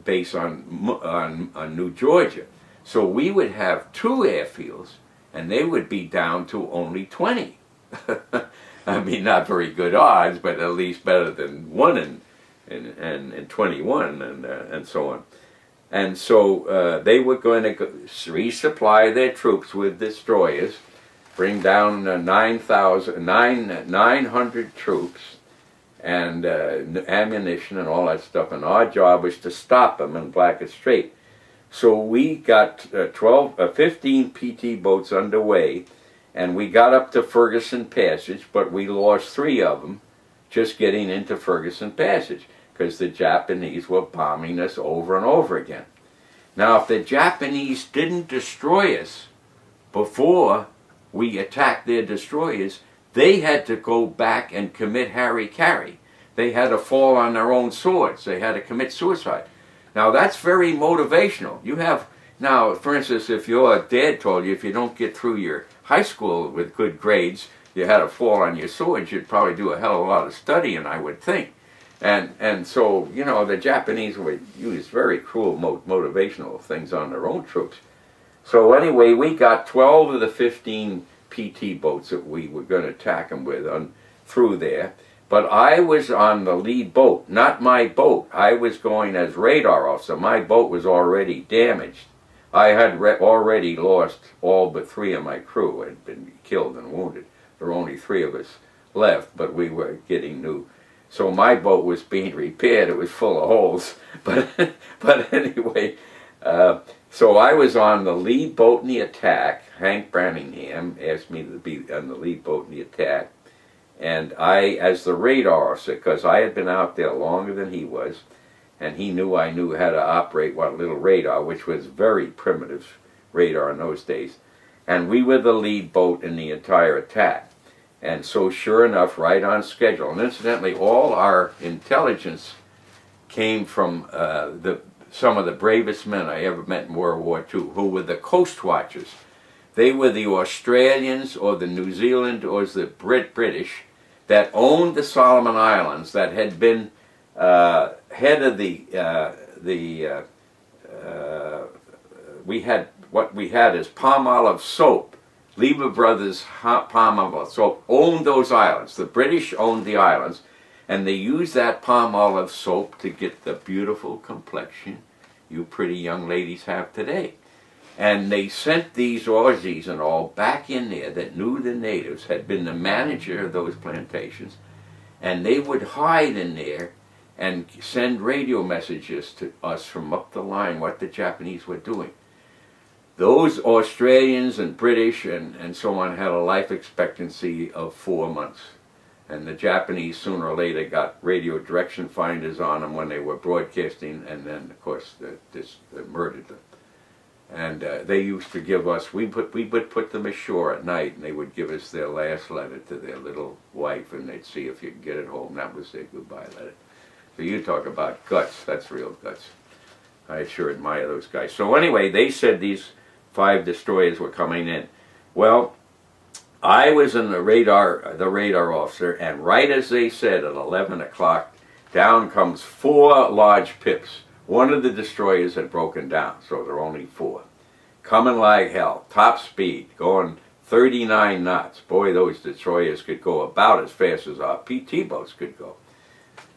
base on New Georgia. So we would have 2 airfields, and they would be down to only 20. I mean, not very good odds, but at least better than 1 and 21 and so on. And so they were going to resupply their troops with destroyers, bring down 900 troops and ammunition and all that stuff. And our job was to stop them in Blackett Strait. So we got 15 PT boats underway, and we got up to Ferguson Passage, but we lost 3 of them just getting into Ferguson Passage, because the Japanese were bombing us over and over again. Now, if the Japanese didn't destroy us before we attacked their destroyers, they had to go back and commit hara-kiri. They had to fall on their own swords. They had to commit suicide. Now, that's very motivational. You have, now, for instance, if your dad told you if you don't get through your high school with good grades, you had to fall on your swords, you'd probably do a hell of a lot of studying, I would think. And so, you know, the Japanese would use very cruel motivational things on their own troops. So anyway, we got 12 of the 15 PT boats that we were going to attack them with through there. But I was on the lead boat, not my boat. I was going as radar officer. My boat was already damaged. I had already lost all but 3 of my crew had been killed and wounded. There were only 3 of us left, but we were getting new. So my boat was being repaired. It was full of holes. But anyway, so I was on the lead boat in the attack. Hank Branningham asked me to be on the lead boat in the attack. And I, as the radar officer, because I had been out there longer than he was, and he knew I knew how to operate what little radar, which was very primitive radar in those days. And we were the lead boat in the entire attack. And so sure enough, right on schedule. And incidentally, all our intelligence came from some of the bravest men I ever met in World War II, who were the Coast Watchers. They were the Australians or the New Zealand or the British that owned the Solomon Islands, that had been head of what we had is palm olive soap. Lever Brothers palm olive soap owned those islands. The British owned the islands, and they used that palm olive soap to get the beautiful complexion you pretty young ladies have today. And they sent these Aussies and all back in there that knew the natives, had been the manager of those plantations, and they would hide in there and send radio messages to us from up the line what the Japanese were doing. Those Australians and British and so on had a life expectancy of 4 months. And the Japanese sooner or later got radio direction finders on them when they were broadcasting, and then of course they murdered them. And they used to give us, we would put them ashore at night, and they would give us their last letter to their little wife, and they'd see if you could get it home. That was their goodbye letter. So you talk about guts, that's real guts. I sure admire those guys. So anyway, they said these 5 destroyers were coming in. Well, I was in the radar officer, and right as they said at 11 o'clock, down comes 4 large pips. One of the destroyers had broken down, so there were only 4. Coming like hell, top speed, going 39 knots. Boy, those destroyers could go about as fast as our PT boats could go,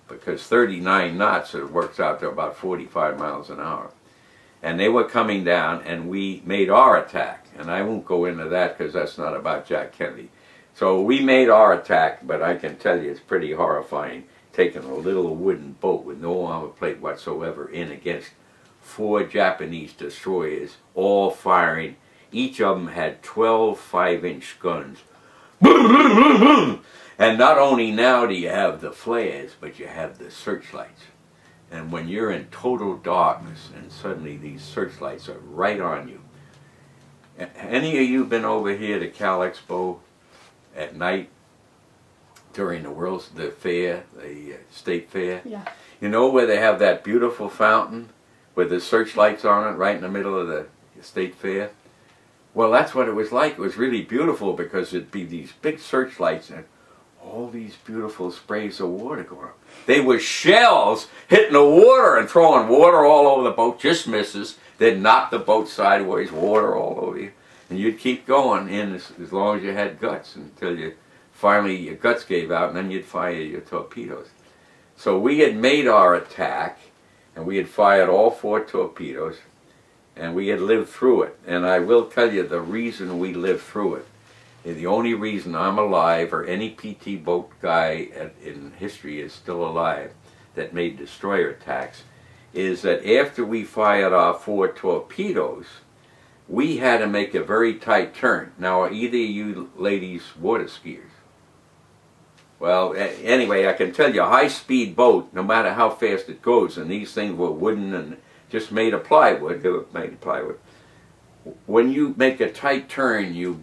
because 39 knots, it works out to about 45 miles an hour. And they were coming down, and we made our attack. And I won't go into that because that's not about Jack Kennedy. So we made our attack, but I can tell you it's pretty horrifying, taking a little wooden boat with no armor plate whatsoever in against 4 Japanese destroyers, all firing. Each of them had 12 5-inch guns. And not only now do you have the flares, but you have the searchlights. And when you're in total darkness and suddenly these searchlights are right on you. Any of you been over here to Cal Expo at night during the fair, the state fair? Yeah. You know where they have that beautiful fountain with the searchlights on it right in the middle of the state fair? Well, that's what it was like. It was really beautiful because it'd be these big searchlights, and all these beautiful sprays of water going up. They were shells hitting the water and throwing water all over the boat, just misses. They'd knock the boat sideways, water all over you. And you'd keep going in as long as you had guts until you finally your guts gave out, and then you'd fire your torpedoes. So we had made our attack, and we had fired all 4 torpedoes, and we had lived through it. And I will tell you the reason we lived through it. The only reason I'm alive, or any PT boat guy in history is still alive that made destroyer attacks, is that after we fired our 4 torpedoes, we had to make a very tight turn. Now, are either of you ladies water skiers? Well, anyway, I can tell you, a high-speed boat, no matter how fast it goes, and these things were wooden and just made of plywood, they were made of plywood. When you make a tight turn, you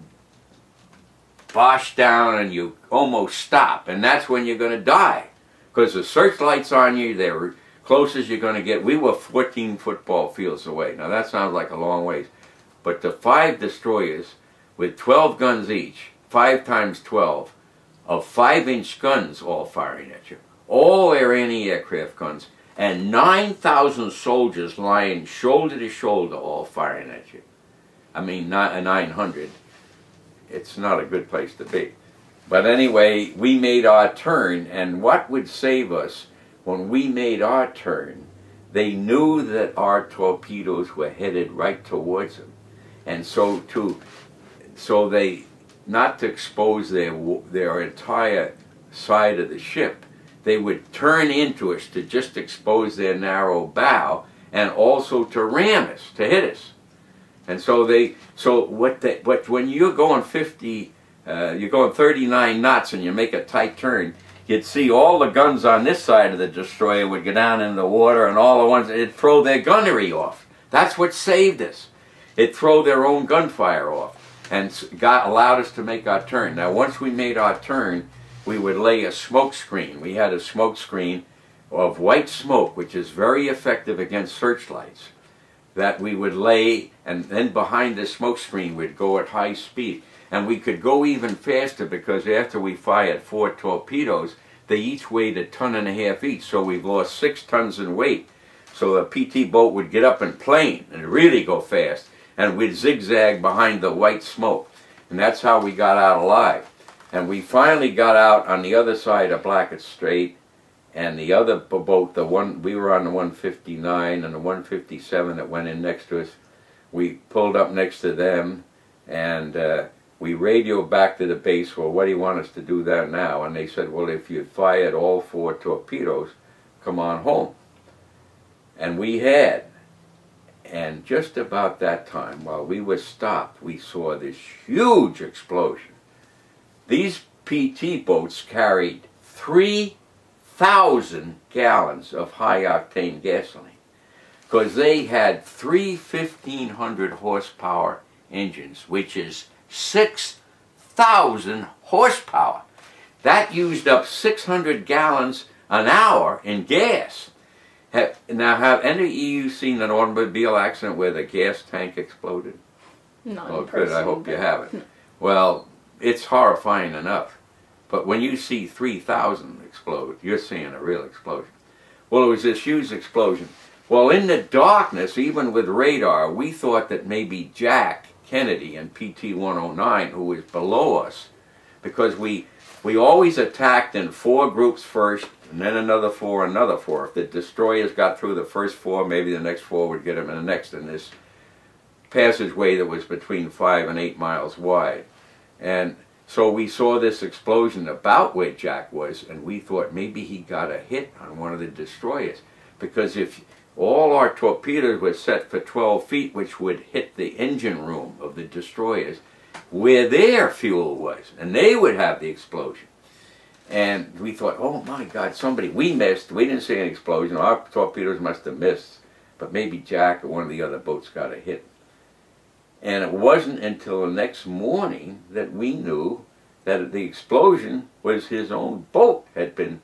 bosh down and you almost stop, and that's when you're going to die, because the searchlight's on you. They're close as you're going to get. We were 14 football fields away. Now that sounds like a long ways, but the 5 destroyers with 12 guns each, 5 times 12, of 5-inch guns all firing at you, all their anti-aircraft guns, and 9,000 soldiers lying shoulder to shoulder all firing at you. I mean, 900. It's not a good place to be. But anyway, we made our turn, and what would save us when we made our turn, they knew that our torpedoes were headed right towards them. And so they, not to expose their entire side of the ship, they would turn into us to just expose their narrow bow, and also to ram us, to hit us. And so when you're going 39 knots and you make a tight turn, you'd see all the guns on this side of the destroyer would go down in the water, and all the ones, it'd throw their gunnery off. That's what saved us. It'd throw their own gunfire off, and allowed us to make our turn. Now, once we made our turn, we would lay a smoke screen. We had a smoke screen of white smoke, which is very effective against searchlights, that we would lay, and then behind the smoke screen we'd go at high speed. And we could go even faster, because after we fired 4 torpedoes, they each weighed 1.5 tons each, so we've lost 6 tons in weight. So the PT boat would get up and plane and really go fast, and we'd zigzag behind the white smoke. And that's how we got out alive. And we finally got out on the other side of Blackett Strait, and the other boat, we were on the 159 and the 157 that went in next to us, we pulled up next to them, and we radioed back to the base, well, what do you want us to do there now? And they said, well, if you fired all 4 torpedoes, come on home. And we had. And just about that time, while we were stopped, we saw this huge explosion. These PT boats carried 3,000 gallons of high-octane gasoline, because they had 3 1,500 horsepower engines, which is 6,000 horsepower. That used up 600 gallons an hour in gas. Now, have any of you seen an automobile accident where the gas tank exploded? Not Oh, in person, good. I hope you haven't. No. Well, it's horrifying enough. But when you see 3,000 explode, you're seeing a real explosion. Well, it was this huge explosion. Well, in the darkness, even with radar, we thought that maybe Jack Kennedy and PT-109, who was below us, because we always attacked in 4 groups first, and then another 4, another 4. If the destroyers got through the first 4, maybe the next 4 would get them in the next, in this passageway that was between 5 and 8 miles wide. And so we saw this explosion about where Jack was, and we thought maybe he got a hit on one of the destroyers, because if all our torpedoes were set for 12 feet, which would hit the engine room of the destroyers, where their fuel was, and they would have the explosion. And we thought, oh my God, we missed. We didn't see an explosion. Our torpedoes must have missed, but maybe Jack or one of the other boats got a hit. And it wasn't until the next morning that we knew that the explosion was his own boat had been